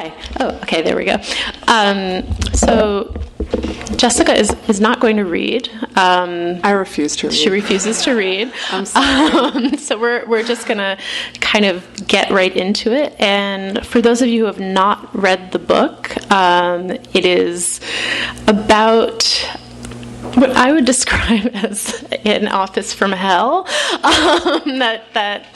Hi. Oh, okay, there we go. So Jessica is not going to read. I refuse to read. She refuses to read. I'm sorry. So we're just going to kind of get right into it. And for those of you who have not read the book, it is about what I would describe as an office from hell, that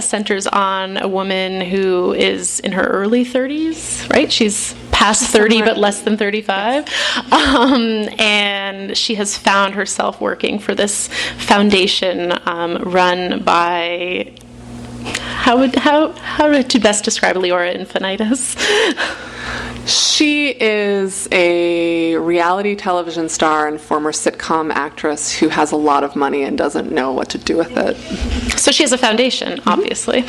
centers on a woman who is in her early 30s, right? She's past 30 but less than 35, and she has found herself working for this foundation run by, how to best describe Leora Infinitus? She is a reality television star and former sitcom actress who has a lot of money and doesn't know what to do with it. So she has a foundation, obviously.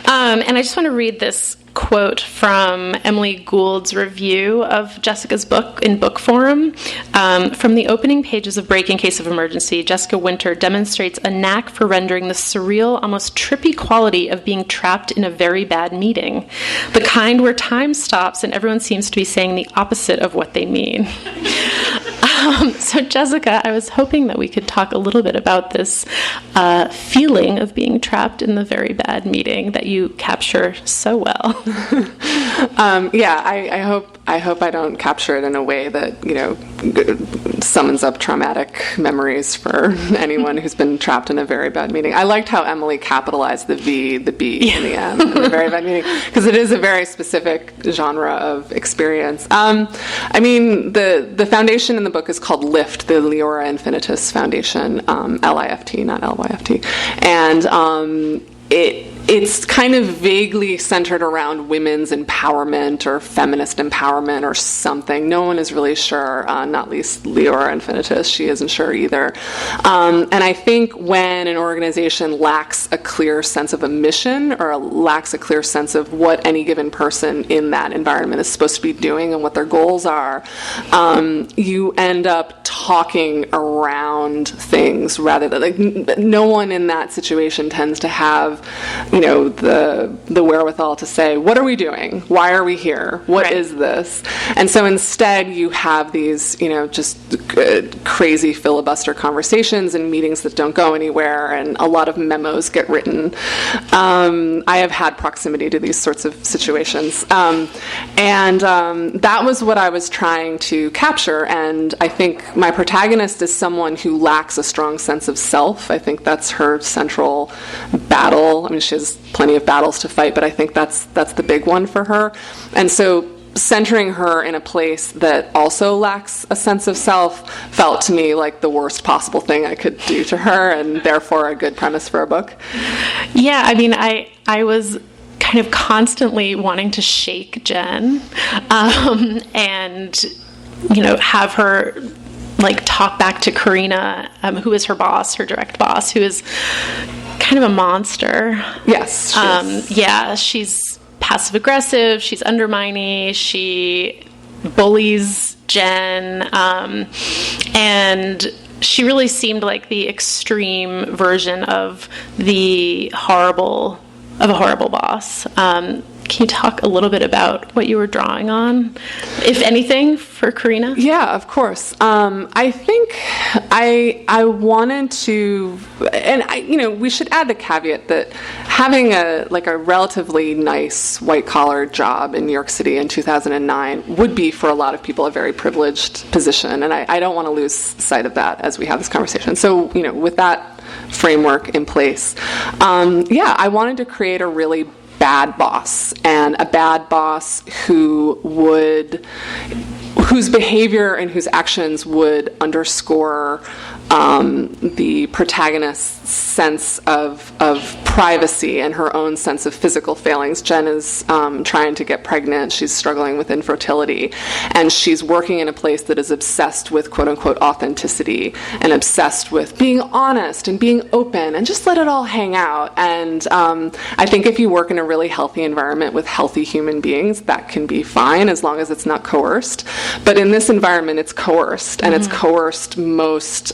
And I just want to read this quote from Emily Gould's review of Jessica's book in book forum. From the opening pages of Break in Case of Emergency, Jessica Winter demonstrates a knack for rendering the surreal, almost trippy quality of being trapped in a very bad meeting. The kind where time stops and everyone seems to be saying the opposite of what they mean. So Jessica, I was hoping that we could talk a little bit about this feeling of being trapped in the very bad meeting that you capture so well. I hope I don't capture it in a way that, summons up traumatic memories for anyone who's been trapped in a very bad meeting. I liked how Emily capitalized the V, the B in the end, in a very bad meeting, because it is a very specific genre of experience. The foundation in the book is called LIFT, the Leora Infinitus Foundation, L-I-F-T, not L-Y-F-T, and it's kind of vaguely centered around women's empowerment or feminist empowerment or something. No one is really sure, not least Leora Infinitus. She isn't sure either. And I think when an organization lacks a clear sense of a mission or lacks a clear sense of what any given person in that environment is supposed to be doing and what their goals are, you end up talking around things rather than, no one in that situation tends to have the wherewithal to say, what are we doing? Why are we here? What is this? And so instead you have these, just crazy filibuster conversations and meetings that don't go anywhere, and a lot of memos get written. I have had proximity to these sorts of situations. That was what I was trying to capture, and I think my protagonist is someone who lacks a strong sense of self. I think that's her central battle. I mean, she has plenty of battles to fight, but I think that's the big one for her. And so centering her in a place that also lacks a sense of self felt to me like the worst possible thing I could do to her, and therefore a good premise for a book. Yeah, I mean, I was kind of constantly wanting to shake Jen and, have her talk back to Karina, who is her boss, her direct boss, who is kind of a monster. Yes. She's passive aggressive. She's undermining. She bullies Jen, and she really seemed like the extreme version of a horrible boss. Can you talk a little bit about what you were drawing on, if anything, for Karina? Yeah, of course. I think I wanted to, and we should add the caveat that having a relatively nice white-collar job in New York City in 2009 would be for a lot of people a very privileged position, and I don't want to lose sight of that as we have this conversation. So, with that framework in place, I wanted to create a really bad boss, and a bad boss whose behavior and whose actions would underscore the protagonist's sense of privacy and her own sense of physical failings. Jen is trying to get pregnant. She's struggling with infertility, and she's working in a place that is obsessed with quote-unquote authenticity and obsessed with being honest and being open and just let it all hang out. And I think if you work in a really healthy environment with healthy human beings, that can be fine as long as it's not coerced. But in this environment, it's coerced, and it's coerced most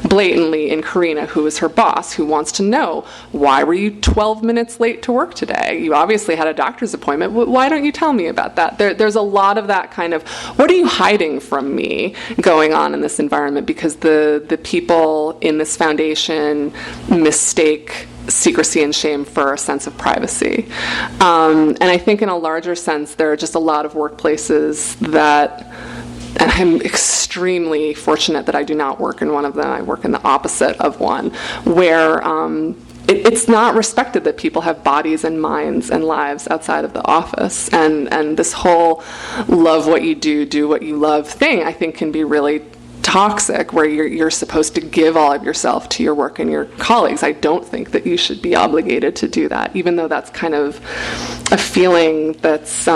blatantly in Karina, who is her boss, who wants to know, why were you 12 minutes late to work today? You obviously had a doctor's appointment. Why don't you tell me about that? There's a lot of that kind of, what are you hiding from me going on in this environment? Because the people in this foundation mistake secrecy and shame for a sense of privacy. And I think in a larger sense, there are just a lot of workplaces that, and I'm extremely fortunate that I do not work in one of them. I work in the opposite of one, where it's not respected that people have bodies and minds and lives outside of the office. And this whole love what you do what you love thing, I think can be really toxic, where you're supposed to give all of yourself to your work and your colleagues. I don't think that you should be obligated to do that, even though that's kind of a feeling that's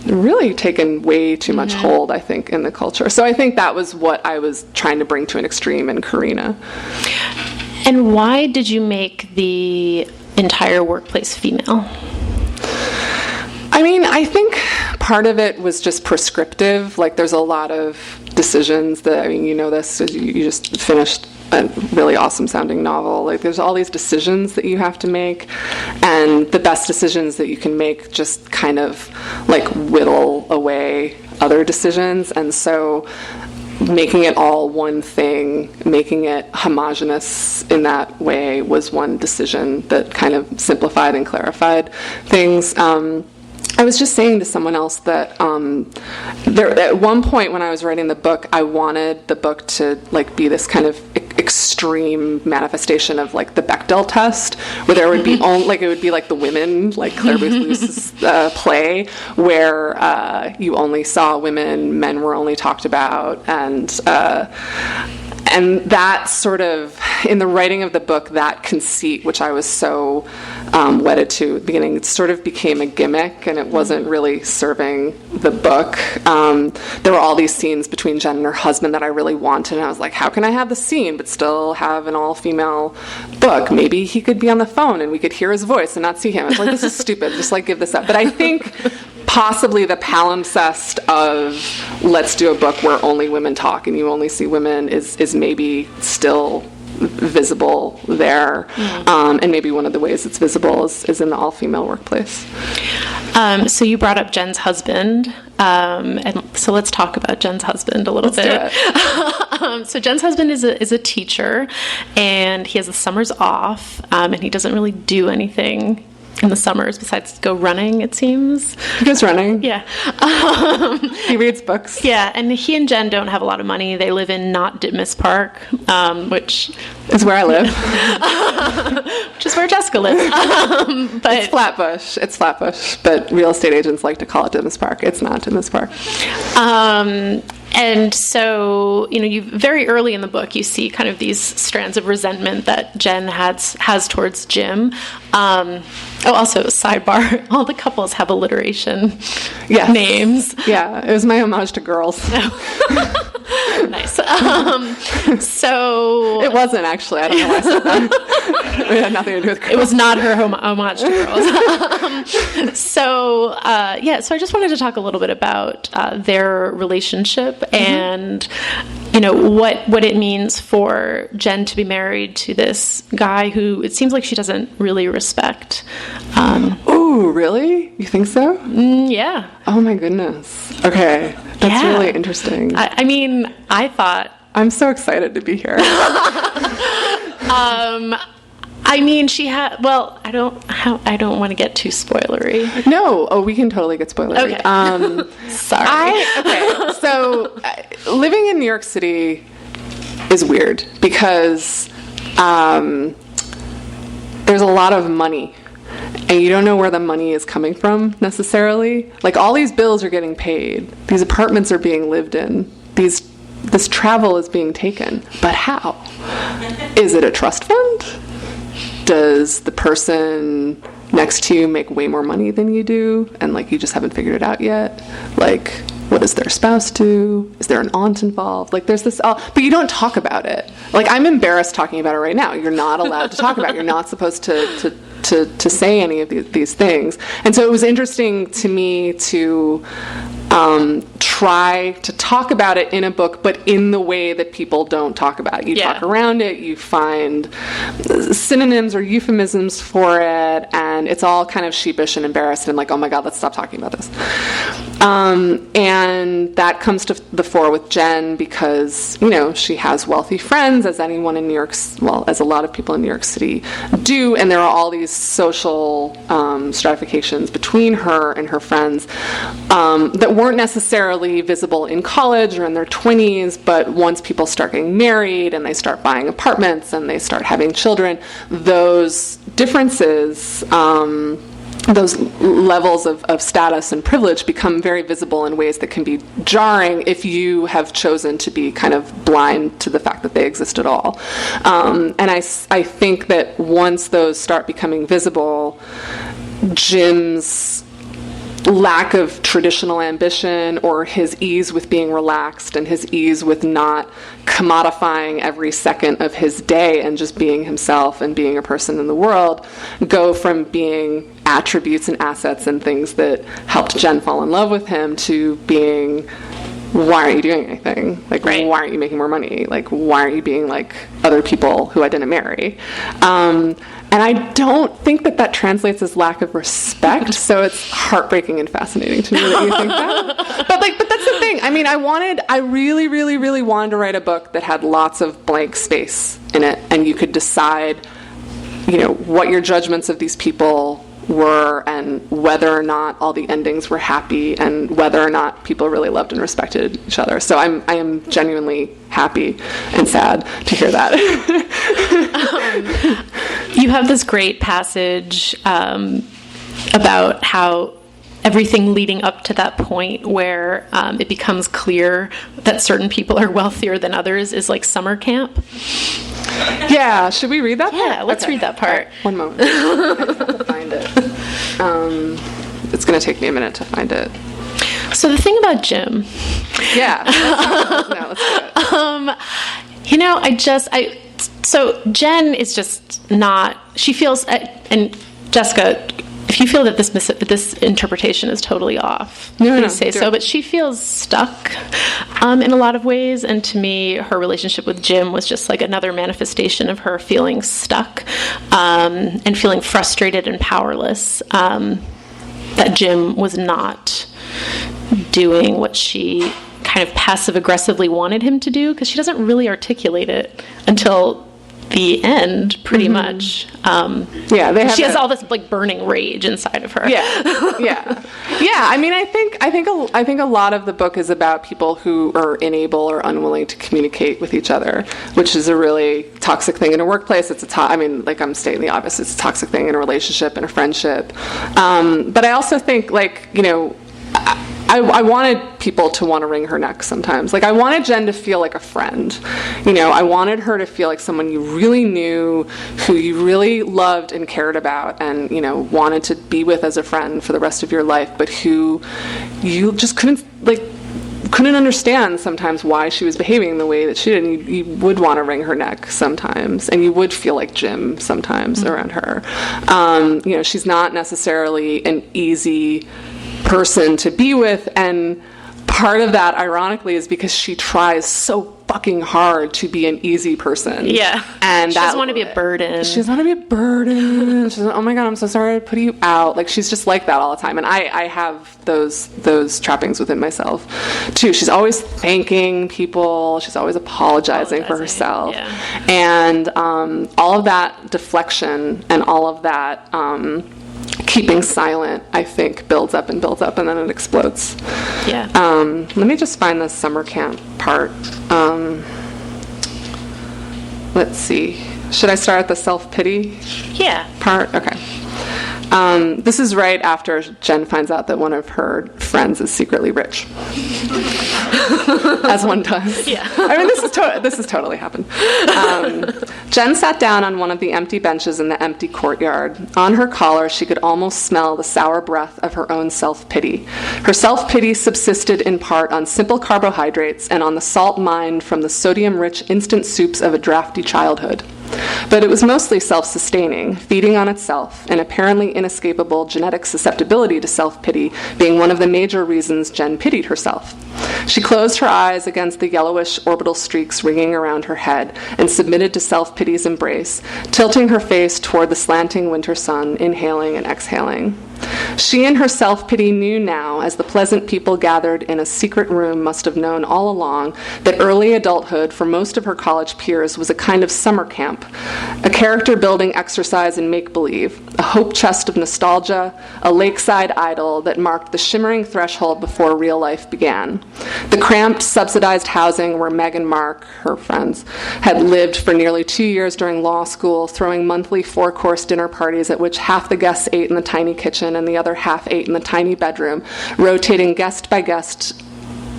really taken way too much hold, I think, in the culture. So I think that was what I was trying to bring to an extreme in Karina. And why did you make the entire workplace female? I mean, I think part of it was just prescriptive. Like, there's a lot of decisions that, I mean, you know this, you just finished a really awesome sounding novel. Like, there's all these decisions that you have to make, and the best decisions that you can make just kind of like whittle away other decisions. And so making it all one thing, making it homogenous in that way, was one decision that kind of simplified and clarified things. I was just saying to someone else that at one point when I was writing the book, I wanted the book to like be this kind of extreme manifestation of like the Bechdel test, where there would be only, like, it would be like The Women, like Claire Booth Luce's play, where you only saw women, men were only talked about, and that sort of, in the writing of the book, that conceit, which I was so wedded to at the beginning, it sort of became a gimmick, and it wasn't really serving the book. There were all these scenes between Jen and her husband that I really wanted, and I was like, how can I have the scene but still have an all-female book? Maybe he could be on the phone and we could hear his voice and not see him. I was like, this is stupid, just like give this up. But I think possibly the palimpsest of let's do a book where only women talk and you only see women is maybe still visible there. And maybe one of the ways it's visible is in the all-female workplace. So you brought up Jen's husband, and so let's talk about Jen's husband a little bit. So Jen's husband is a teacher, and he has the summers off, and he doesn't really do anything in the summers besides go running, it seems. He goes running. Yeah. He reads books. Yeah, and he and Jen don't have a lot of money. They live in not Ditmas Park, which is where I live. Which is where Jessica lives. But it's Flatbush. It's Flatbush, but real estate agents like to call it Ditmas Park. It's not Ditmas Park. And so, you very early in the book, you see kind of these strands of resentment that Jen has towards Jim. Also, sidebar, all the couples have alliteration names. Yeah, it was my homage to Girls. Nice. So it wasn't, actually. I don't know why I said that. It had nothing to do with Girls. It was not her homage to Girls. So I just wanted to talk a little bit about their relationship and what it means for Jen to be married to this guy who it seems like she doesn't really respect. Oh, really? You think so? Yeah. Oh my goodness. Okay, that's really interesting. I thought, I'm so excited to be here. She had. Well, I don't want to get too spoilery. No. Oh, we can totally get spoilery. Okay. Sorry. So, living in New York City is weird because there's a lot of money, and you don't know where the money is coming from necessarily. Like, all these bills are getting paid. These apartments are being lived in. This travel is being taken. But how? Is it a trust fund? Does the person next to you make way more money than you do, and like you just haven't figured it out yet? Like, what does their spouse do? Is there an aunt involved? Like, there's this, but you don't talk about it. Like, I'm embarrassed talking about it right now. You're not allowed to talk about it. You're not supposed to say any of these things. And so it was interesting to me to try to talk about it in a book, but in the way that people don't talk about it. You talk around it, you find synonyms or euphemisms for it, and it's all kind of sheepish and embarrassed and like, oh my God, let's stop talking about this. And that comes to the fore with Jen because, she has wealthy friends, as anyone in New York, as a lot of people in New York City do, and there are all these social stratifications between her and her friends that weren't necessarily visible in college or in their 20s, but once people start getting married and they start buying apartments and they start having children, those differences, those levels of status and privilege become very visible in ways that can be jarring if you have chosen to be kind of blind to the fact that they exist at all. And I think that once those start becoming visible, Jim's lack of traditional ambition or his ease with being relaxed and his ease with not commodifying every second of his day and just being himself and being a person in the world go from being attributes and assets and things that helped Jen fall in love with him to being, why aren't you doing anything? Like, why aren't you making more money? Like, why aren't you being like other people who I didn't marry? And I don't think that translates as lack of respect, so it's heartbreaking and fascinating to me that you think that. But that's the thing. I mean, I really, really, really wanted to write a book that had lots of blank space in it, and you could decide, what your judgments of these people were and whether or not all the endings were happy and whether or not people really loved and respected each other. So I am genuinely happy and sad to hear that. You have this great passage about how everything leading up to that point where it becomes clear that certain people are wealthier than others is like summer camp. Yeah, should we read that part? Yeah, let's read that part. One moment. I just have to find it. It's going to take me a minute to find it. So the thing about Jim. Yeah. Let's do it. So Jen is just not, she feels, and Jessica, if you feel that this interpretation is totally off, please say so. But she feels stuck in a lot of ways, and to me, her relationship with Jim was just like another manifestation of her feeling stuck and feeling frustrated and powerless. That Jim was not doing what she kind of passive-aggressively wanted him to do, because she doesn't really articulate it until the end, pretty much. She has all this like burning rage inside of her. Yeah. I mean, I think a lot of the book is about people who are unable or unwilling to communicate with each other, which is a really toxic thing in a workplace. I'm stating the obvious. It's a toxic thing in a relationship, in a friendship. But I also think, I wanted people to want to wring her neck sometimes. Like, I wanted Jen to feel like a friend. I wanted her to feel like someone you really knew, who you really loved and cared about and, wanted to be with as a friend for the rest of your life, but who you just couldn't understand sometimes why she was behaving the way that she did. And you would want to wring her neck sometimes, and you would feel like Jim sometimes around her. She's not necessarily an easy person to be with, and part of that, ironically, is because she tries so fucking hard to be an easy person. Yeah. And she doesn't want to be a burden. She doesn't want to be a burden. She's like, oh my God, I'm so sorry to put you out. Like, she's just like that all the time. And I have those trappings within myself, too. She's always thanking people. She's always apologizing for herself. Yeah. And all of that deflection and all of that keeping silent, I think, builds up and then it explodes. Yeah. Let me just find the summer camp part. Let's see. Should I start at the self-pity part? Okay. This is right after Jen finds out that one of her friends is secretly rich. As one does. Yeah. I mean, this has totally happened. Jen sat down on one of the empty benches in the empty courtyard. On her collar, she could almost smell the sour breath of her own self-pity. Her self-pity subsisted in part on simple carbohydrates and on the salt mined from the sodium-rich instant soups of a drafty childhood. But it was mostly self-sustaining, feeding on itself, an apparently inescapable genetic susceptibility to self-pity being one of the major reasons Jen pitied herself. She closed her eyes against the yellowish orbital streaks ringing around her head and submitted to self-pity's embrace, tilting her face toward the slanting winter sun, inhaling and exhaling. She and her self-pity knew now, as the pleasant people gathered in a secret room must have known all along, that early adulthood for most of her college peers was a kind of summer camp, a character-building exercise in make-believe, a hope chest of nostalgia, a lakeside idyll that marked the shimmering threshold before real life began. The cramped, subsidized housing where Meg and Mark, her friends, had lived for nearly 2 years during law school, throwing monthly 4-course dinner parties at which half the guests ate in the tiny kitchen and the other half ate in the tiny bedroom, rotating guest by guest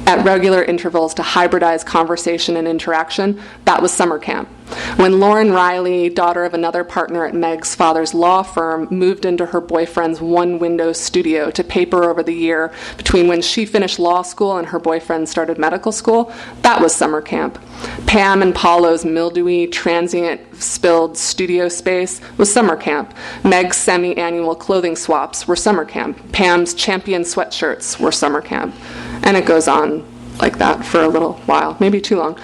at regular intervals to hybridize conversation and interaction. That was summer camp. When Lauren Riley, daughter of another partner at Meg's father's law firm, moved into her boyfriend's one-window studio to paper over the year between when she finished law school and her boyfriend started medical school, that was summer camp. Pam and Paulo's mildewy, transient, spilled studio space was summer camp. Meg's semi-annual clothing swaps were summer camp. Pam's champion sweatshirts were summer camp. And it goes on like that for a little while, maybe too long.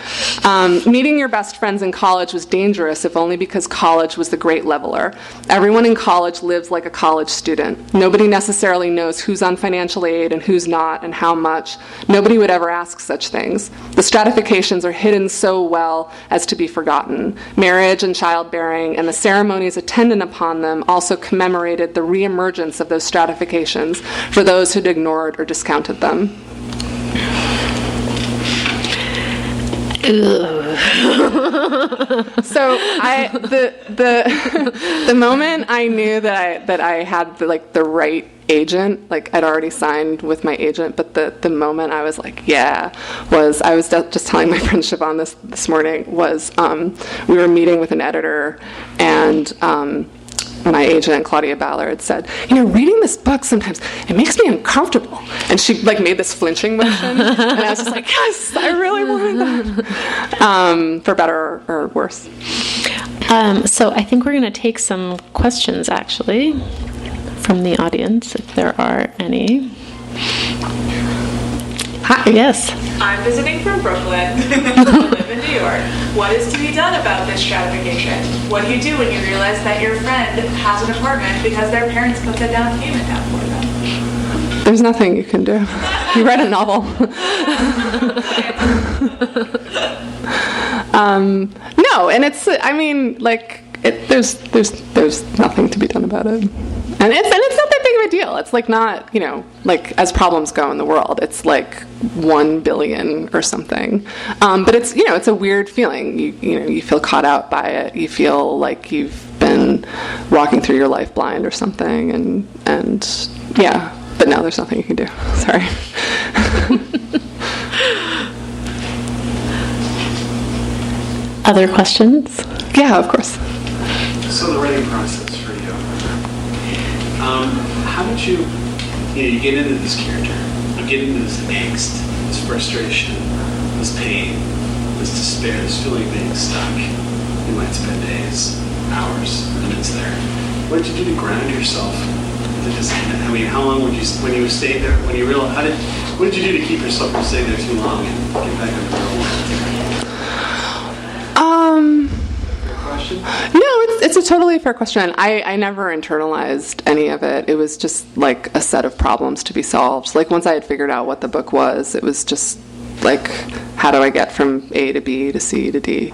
Meeting your best friends in college was dangerous, if only because college was the great leveler. Everyone in college lives like a college student. Nobody necessarily knows who's on financial aid and who's not and how much. Nobody would ever ask such things. The stratifications are hidden so well as to be forgotten. Marriage and childbearing and the ceremonies attendant upon them also commemorated the reemergence of those stratifications for those who'd ignored or discounted them. So the moment I knew that I had the right agent, like I'd already signed with my agent, but the moment I was like, yeah, was I was just telling my friend Siobhan this morning was we were meeting with an editor and my agent, Claudia Ballard, said, reading this book sometimes, it makes me uncomfortable. And she, made this flinching motion. And I was just like, yes, I really wanted that. For better or worse. So I think we're going to take some questions, actually, from the audience, if there are any. Hi, yes. I'm visiting from Brooklyn. I live in New York. What is to be done about this stratification? What do you do when you realize that your friend has an apartment because their parents put the down payment down for them? There's nothing you can do. You read a novel. No, and it's, there's nothing to be done about it. And it's not that big of a deal. It's not, as problems go in the world, it's 1 billion or something. But it's a weird feeling. You feel caught out by it. You feel like you've been walking through your life blind or something. And yeah, but no, there's nothing you can do. Sorry. Other questions? Yeah, of course. So the writing process for you. How did you get into this character, you get into this angst, this frustration, this pain, this despair, this feeling of being stuck. You might spend days, hours, minutes there. What did you do to ground yourself? How long would you, when you stayed there, what did you do to keep yourself from staying there too long and get back on the real world? No, it's a totally fair question. I never internalized any of it. It was just a set of problems to be solved. Once I had figured out what the book was, it was just how do I get from A to B to C to D?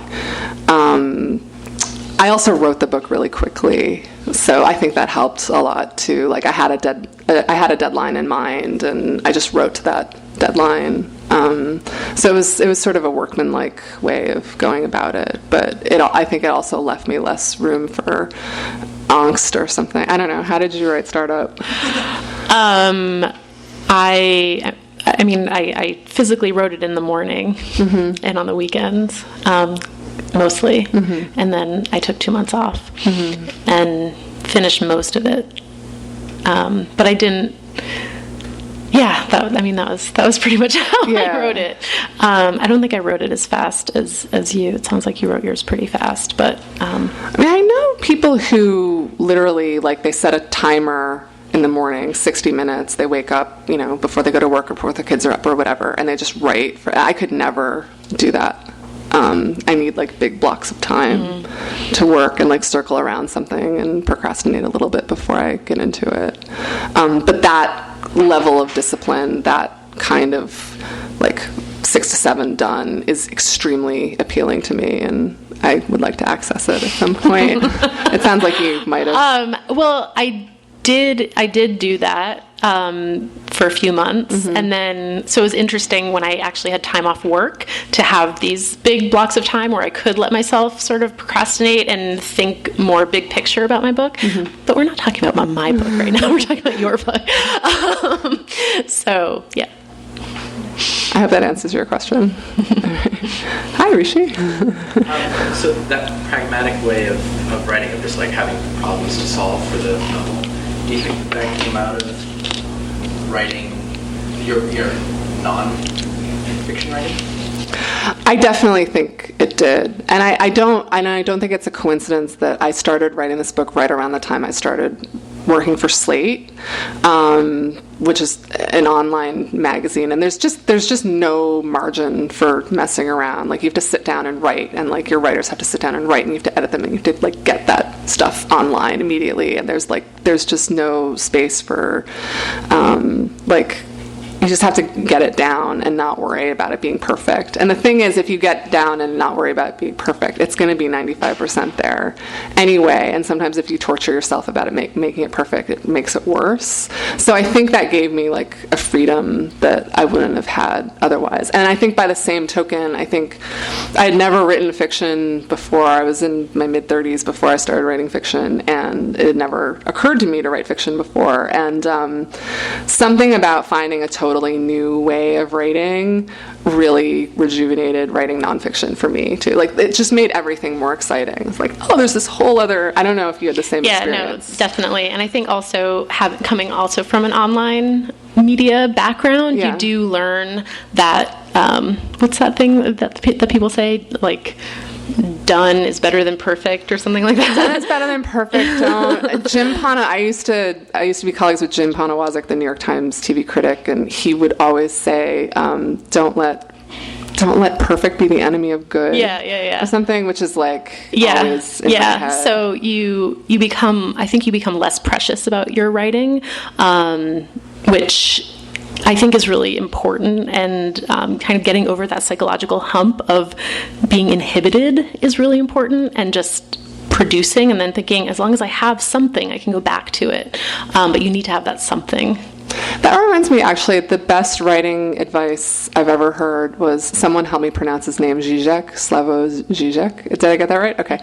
I also wrote the book really quickly, so I think that helped a lot too. I had a deadline in mind, and I just wrote to that deadline. So it was sort of a workmanlike way of going about it, but I think it also left me less room for angst or something. I don't know. How did you write Startup? I physically wrote it in the morning and on the weekends. mostly. And then I took 2 months off and finished most of it. But I didn't. Yeah, that was pretty much how I wrote it. I don't think I wrote it as fast as you. It sounds like you wrote yours pretty fast, but. I know people who literally, like, they set a timer in the morning, 60 minutes. They wake up, before they go to work or before the kids are up or whatever, and they just write. I could never do that. I need, like, big blocks of time to work and, like, circle around something and procrastinate a little bit before I get into it. But that level of discipline, that kind of, like, 6 to 7 done is extremely appealing to me, and I would like to access it at some point. It sounds like you might have. Well, I did do that for a few months, and then so it was interesting when I actually had time off work to have these big blocks of time where I could let myself sort of procrastinate and think more big picture about my book. But we're not talking about my book right now. We're talking about your book. So yeah. I hope that answers your question. Hi, Rishi. So that pragmatic way of writing, of just like having problems to solve for the novel, do you think that came out of writing your non-fiction writing? I definitely think it did, and I don't think it's a coincidence that I started writing this book right around the time I started working for Slate, which is an online magazine, and there's just no margin for messing around. Like, you have to sit down and write, and, like, your writers have to sit down and write, and you have to edit them, and you have to, like, get that stuff online immediately, and there's just no space for you just have to get it down and not worry about it being perfect. And the thing is, if you get down and not worry about it being perfect, it's going to be 95% there anyway. And sometimes if you torture yourself about it, making it perfect, it makes it worse. So I think that gave me, like, a freedom that I wouldn't have had otherwise. And I think by the same token, I think I had never written fiction before. I was in my mid-30s before I started writing fiction, and it had never occurred to me to write fiction before. And something about finding a totally new way of writing really rejuvenated writing nonfiction for me too. Like, it just made everything more exciting. It's like, oh, there's this whole other. I don't know if you had the same experience. Yeah, no, definitely. And I think also coming also from an online media background, you do learn that what's that thing that people say, like, done is better than perfect or something like that. Done is better than perfect. Jim Pana, I used to be colleagues with Jim Ponawazik, the New York Times TV critic, and he would always say, don't let perfect be the enemy of good. Yeah. Or something, which is, like, always in my head. So you become less precious about your writing, which I think is really important, and kind of getting over that psychological hump of being inhibited is really important, and just producing and then thinking, as long as I have something, I can go back to it. But you need to have that something. That reminds me, actually, the best writing advice I've ever heard was, someone help me pronounce his name, Zizek, Slavoj Zizek. Did I get that right? Okay.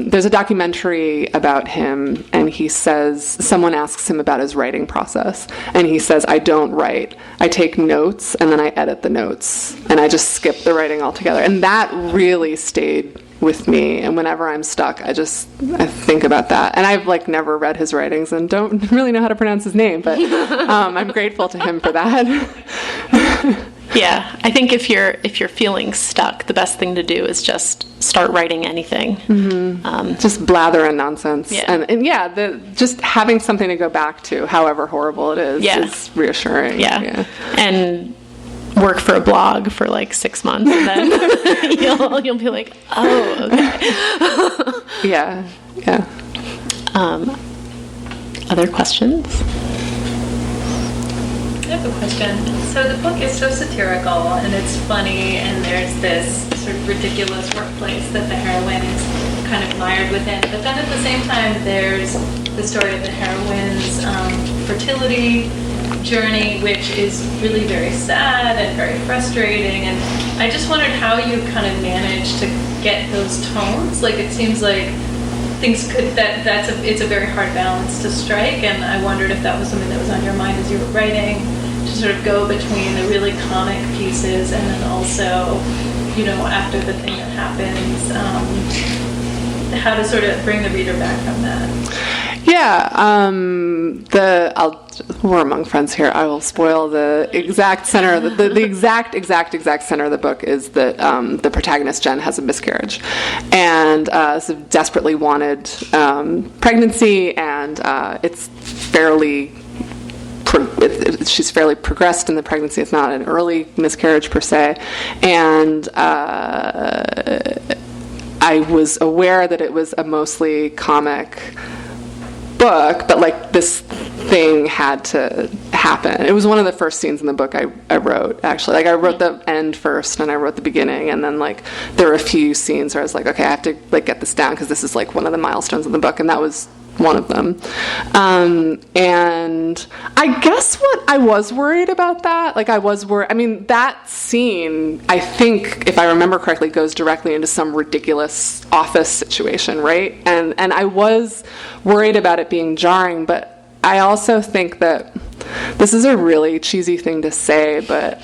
There's a documentary about him, and he says, someone asks him about his writing process, and he says, I don't write. I take notes, and then I edit the notes, and I just skip the writing altogether. And that really stayed with me, and whenever I'm stuck, I think about that. And I've, like, never read his writings and don't really know how to pronounce his name, but I'm grateful to him for that. Yeah, I think if you're feeling stuck, the best thing to do is just start writing anything. Just blather and nonsense. Yeah. And just having something to go back to, however horrible it is reassuring. Yeah. And work for a blog for, like, 6 months, and then you'll be like, oh, okay. Yeah. Other questions? I have a question. So the book is so satirical, and it's funny, and there's this sort of ridiculous workplace that the heroine is kind of mired within. But then at the same time, there's the story of the heroine's fertility journey, which is really very sad and very frustrating. And I just wondered how you kind of managed to get those tones. Like, it seems like things it's a very hard balance to strike, and I wondered if that was something that was on your mind as you were writing, just sort of go between the really comic pieces and then also, you know, after the thing that happens, how to sort of bring the reader back from that. Yeah, we're among friends here. I will spoil the exact center of the exact center of the book is that the protagonist Jen has a miscarriage, and it's a desperately wanted pregnancy, and it's fairly. She's fairly progressed in the pregnancy. It's not an early miscarriage per se, and I was aware that it was a mostly comic book, but like this thing had to happen. It was one of the first scenes in the book I wrote, actually. Like I wrote the end first and I wrote the beginning, and then like there were a few scenes where I was like, okay, I have to like get this down because this is like one of the milestones in the book, and that was one of them. And I guess what I was worried about that, like I was worried, I mean, that scene, I think, if I remember correctly, goes directly into some ridiculous office situation, right? And I was worried about it being jarring, but I also think that this is a really cheesy thing to say, but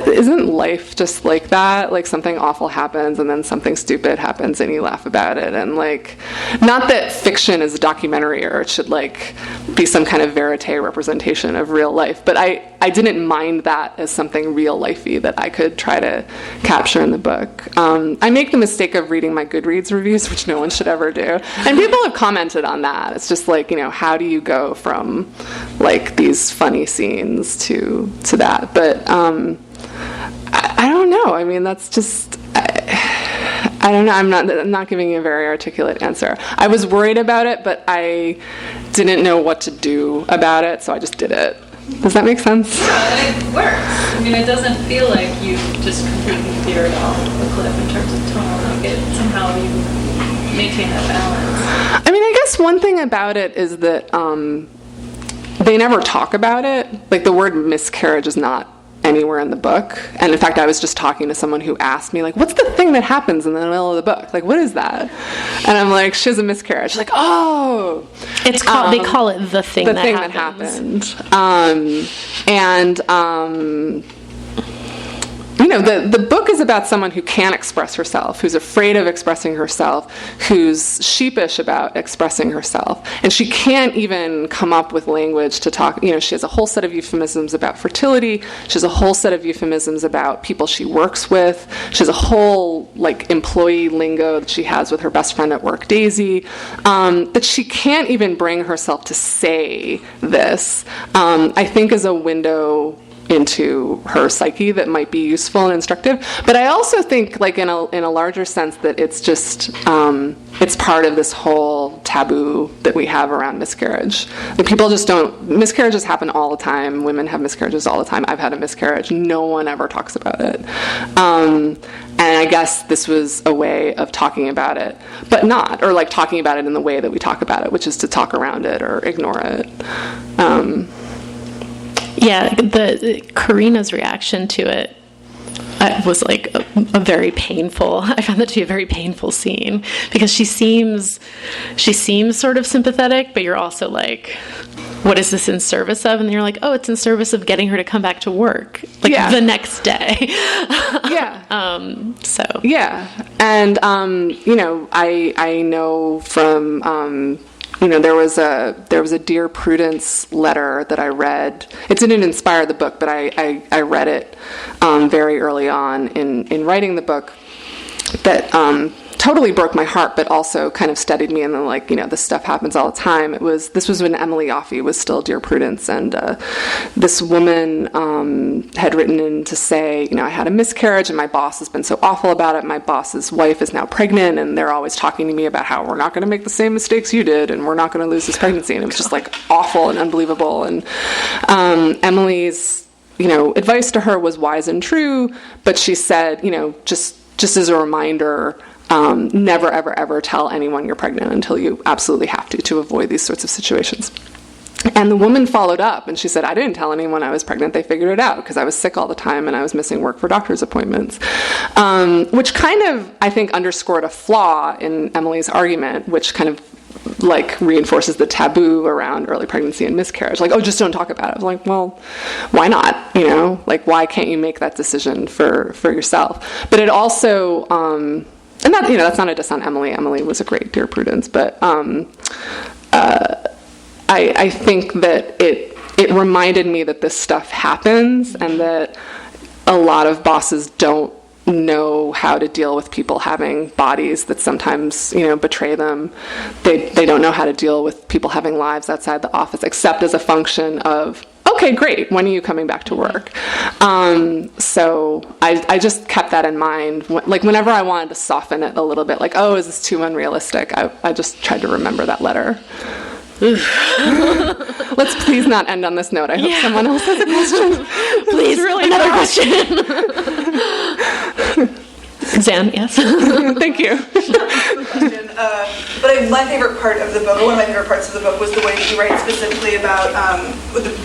isn't life just like that? Like something awful happens and then something stupid happens and you laugh about it. And like, not that fiction is a documentary or it should like be some kind of verite representation of real life, but I didn't mind that as something real lifey that I could try to capture in the book. I make the mistake of reading my Goodreads reviews, which no one should ever do. And people have commented on that. It's just like, you know, how do you go from like these funny scenes to that? But I don't know. I mean, that's just, I don't know. I'm not giving you a very articulate answer. I was worried about it, but I didn't know what to do about it, so I just did it. Does that make sense? It works. I mean, it doesn't feel like you just completely veered off the cliff in terms of tone. Like it, somehow you maintain that balance. I mean, I guess one thing about it is that they never talk about it. Like the word miscarriage is not anywhere in the book, and in fact I was just talking to someone who asked me like, what's the thing that happens in the middle of the book, like what is that? And I'm like, she has a miscarriage. Like, oh, it's called, they call it the thing that happened. You know, the book is about someone who can't express herself, who's afraid of expressing herself, who's sheepish about expressing herself, and she can't even come up with language to talk. You know, she has a whole set of euphemisms about fertility. She has a whole set of euphemisms about people she works with. She has a whole like employee lingo that she has with her best friend at work, Daisy, that she can't even bring herself to say this. I think is a window into her psyche that might be useful and instructive. But I also think, like in a larger sense, that it's just it's part of this whole taboo that we have around miscarriage. Like people just don't. Miscarriages happen all the time. Women have miscarriages all the time. I've had a miscarriage. No one ever talks about it. And I guess this was a way of talking about it, but not, or like talking about it in the way that we talk about it, which is to talk around it or ignore it. Yeah, Karina's reaction to it was like a very painful. I found that to be a very painful scene because she seems sort of sympathetic, but you're also like, what is this in service of? And you're like, oh, it's in service of getting her to come back to work like the next day. Yeah. So yeah, and you know, I know from. You know, there was a Dear Prudence letter that I read. It didn't inspire the book, but I read it very early on in writing the book that totally broke my heart, but also kind of steadied me. And then, like, you know, this stuff happens all the time. This was when Emily Yoffe was still Dear Prudence, and this woman had written in to say, you know, I had a miscarriage and my boss has been so awful about it. My boss's wife is now pregnant, and they're always talking to me about how we're not going to make the same mistakes you did, and we're not going to lose this pregnancy. And it was just like awful and unbelievable. And Emily's, you know, advice to her was wise and true, but she said, you know, just as a reminder, never, ever, ever tell anyone you're pregnant until you absolutely have to avoid these sorts of situations. And the woman followed up and she said, I didn't tell anyone I was pregnant. They figured it out because I was sick all the time and I was missing work for doctor's appointments, which kind of, I think, underscored a flaw in Emily's argument, which kind of like reinforces the taboo around early pregnancy and miscarriage. Like, oh, just don't talk about it. I was like, well, why not? You know, like, why can't you make that decision for yourself? But it also, and that, you know, that's not a diss on Emily. Emily was a great dear Prudence, but I think that it reminded me that this stuff happens, and that a lot of bosses don't know how to deal with people having bodies that sometimes, you know, betray them. They don't know how to deal with people having lives outside the office, except as a function of, okay, great, when are you coming back to work? So I just kept that in mind. Like, whenever I wanted to soften it a little bit, like, oh, is this too unrealistic? I just tried to remember that letter. Let's please not end on this note. I hope someone else has a question. Please, really another question. Zan, yes. Thank you. Question. But my favorite part of the book, or one of my favorite parts of the book, was the way that you write specifically about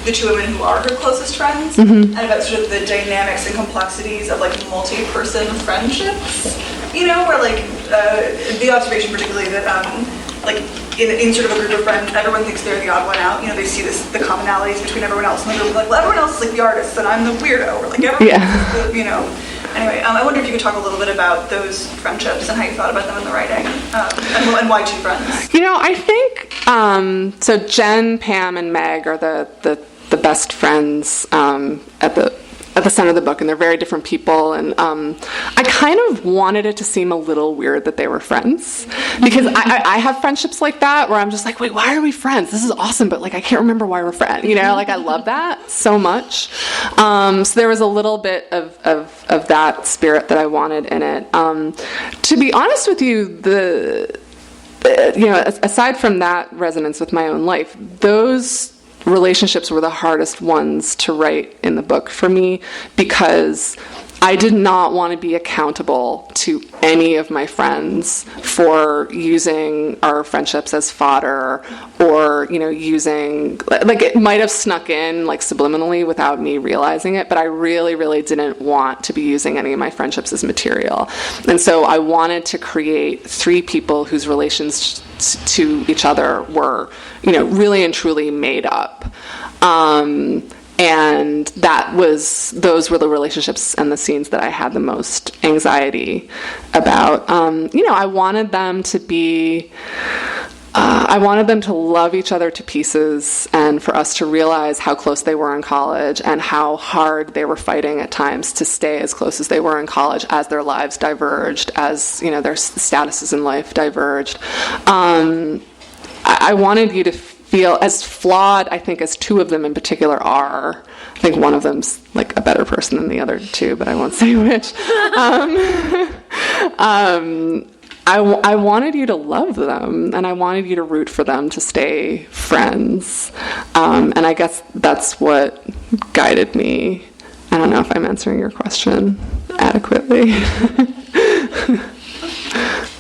the two women who are her closest friends, and about sort of the dynamics and complexities of like multi-person friendships. You know, where like the observation particularly that like in sort of a group of friends, everyone thinks they're the odd one out. You know, they see the commonalities between everyone else, and they're like, well, everyone else is like the artist, and I'm the weirdo, or like everyone is the, you know. Anyway, I wonder if you could talk a little bit about those friendships and how you thought about them in the writing, and why two friends. You know, I think so. Jen, Pam, and Meg are the best friends at the center of the book, and they're very different people. And I kind of wanted it to seem a little weird that they were friends, because I have friendships like that where I'm just like, wait, why are we friends? This is awesome, but like I can't remember why we're friends. You know, like I love that so much. So there was a little bit of that spirit that I wanted in it. To be honest with you, you know, aside from that resonance with my own life, those relationships were the hardest ones to write in the book for me, because I did not want to be accountable to any of my friends for using our friendships as fodder, or, you know, using, like, it might have snuck in like subliminally without me realizing it, but I really, really didn't want to be using any of my friendships as material. And so I wanted to create three people whose relations to each other were, you know, really and truly made up. And those were the relationships and the scenes that I had the most anxiety about. You know, I wanted them to love each other to pieces, and for us to realize how close they were in college and how hard they were fighting at times to stay as close as they were in college as their lives diverged, as, you know, their statuses in life diverged. I wanted you to feel, as flawed, I think, as two of them in particular are. I think one of them's like a better person than the other two, but I won't say which. I wanted you to love them, and I wanted you to root for them to stay friends. And I guess that's what guided me. I don't know if I'm answering your question adequately.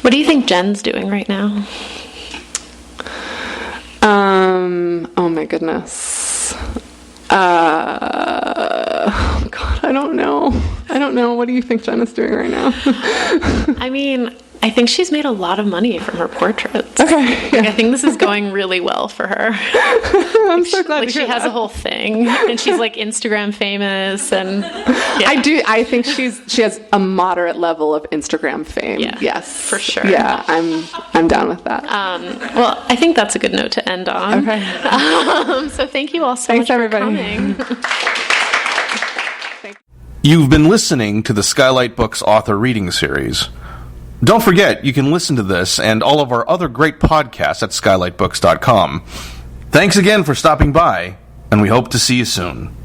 What do you think Jen's doing right now? Oh my goodness. Oh God, I don't know. What do you think Jen is doing right now? I mean, I think she's made a lot of money from her portraits. Okay. Yeah. Like, I think this is going really well for her. I'm so glad like, to hear she has that. a whole thing, and she's like Instagram famous, and yeah. I think she has a moderate level of Instagram fame. Yeah, yes, for sure. Yeah, I'm down with that. Well, I think that's a good note to end on. Okay. So thank you all so Thanks, much everybody. for coming. You've been listening to the Skylight Books author reading series. Don't forget, you can listen to this and all of our other great podcasts at skylightbooks.com. Thanks again for stopping by, and we hope to see you soon.